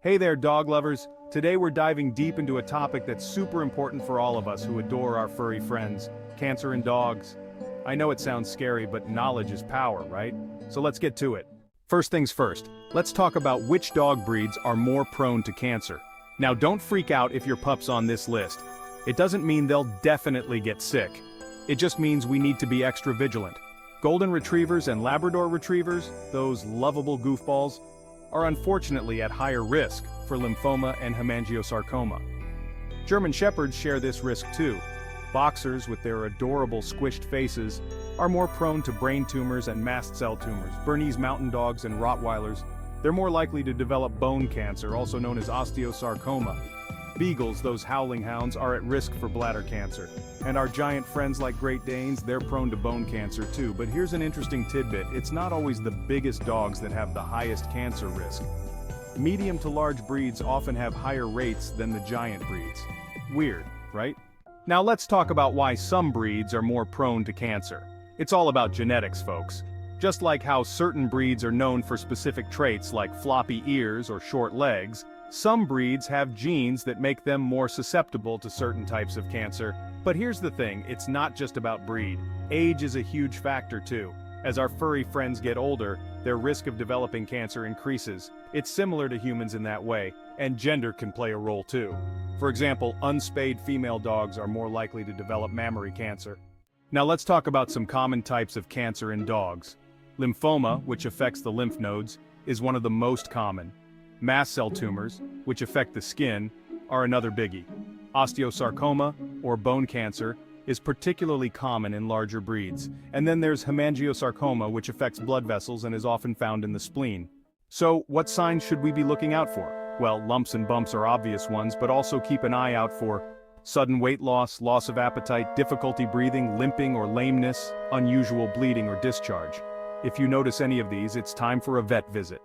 Hey there, dog lovers. Today we're diving deep into a topic that's super important for all of us who adore our furry friends, cancer in dogs. I know it sounds scary, but knowledge is power, right? So let's get to it. First things first, let's talk about which dog breeds are more prone to cancer. Now don't freak out if your pup's on this list. It doesn't mean they'll definitely get sick. It just means we need to be extra vigilant. Golden retrievers and Labrador retrievers, those lovable goofballs, are unfortunately at higher risk for lymphoma and hemangiosarcoma. German Shepherds share this risk too. Boxers, with their adorable squished faces, are more prone to brain tumors and mast cell tumors. Bernese Mountain Dogs and Rottweilers, they're more likely to develop bone cancer, also known as osteosarcoma. Beagles, those howling hounds, are at risk for bladder cancer. And our giant friends like Great Danes, they're prone to bone cancer too. But here's an interesting tidbit: it's not always the biggest dogs that have the highest cancer risk. Medium to large breeds often have higher rates than the giant breeds. Weird, right? Now let's talk about why some breeds are more prone to cancer. It's all about genetics, folks. Just like how certain breeds are known for specific traits like floppy ears or short legs, some breeds have genes that make them more susceptible to certain types of cancer. But here's the thing, it's not just about breed. Age is a huge factor too. As our furry friends get older, their risk of developing cancer increases. It's similar to humans in that way, and gender can play a role too. For example, unspayed female dogs are more likely to develop mammary cancer. Now let's talk about some common types of cancer in dogs. Lymphoma, which affects the lymph nodes, is one of the most common. Mast cell tumors, which affect the skin, are another biggie. Osteosarcoma, or bone cancer, is particularly common in larger breeds. And then there's hemangiosarcoma, which affects blood vessels and is often found in the spleen. So, what signs should we be looking out for? Well, lumps and bumps are obvious ones, but also keep an eye out for sudden weight loss, loss of appetite, difficulty breathing, limping or lameness, unusual bleeding or discharge. If you notice any of these, it's time for a vet visit.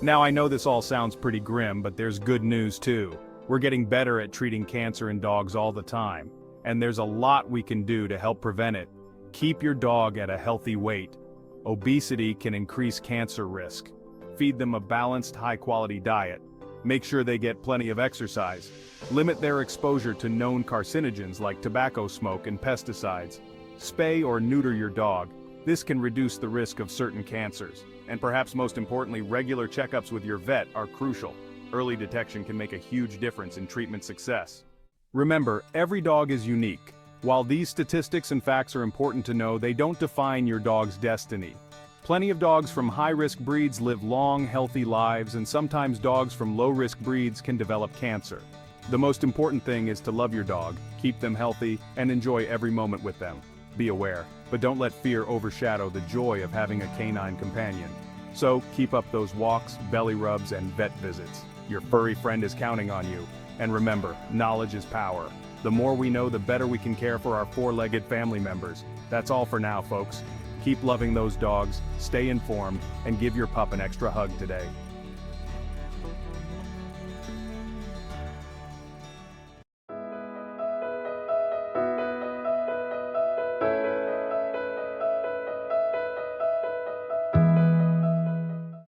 Now I know this all sounds pretty grim, but there's good news too. We're getting better at treating cancer in dogs all the time, and there's a lot we can do to help prevent it. Keep your dog at a healthy weight. Obesity can increase cancer risk. Feed them a balanced, high-quality diet. Make sure they get plenty of exercise. Limit their exposure to known carcinogens like tobacco smoke and pesticides. Spay or neuter your dog. This can reduce the risk of certain cancers. And perhaps most importantly, regular checkups with your vet are crucial. Early detection can make a huge difference in treatment success. Remember, every dog is unique. While these statistics and facts are important to know, they don't define your dog's destiny. Plenty of dogs from high-risk breeds live long, healthy lives, and sometimes dogs from low-risk breeds can develop cancer. The most important thing is to love your dog, keep them healthy, and enjoy every moment with them. Be aware, but don't let fear overshadow the joy of having a canine companion. So, keep up those walks, belly rubs, and vet visits. Your furry friend is counting on you. And remember, knowledge is power. The more we know, the better we can care for our four-legged family members. That's all for now, folks. Keep loving those dogs, stay informed, and give your pup an extra hug today.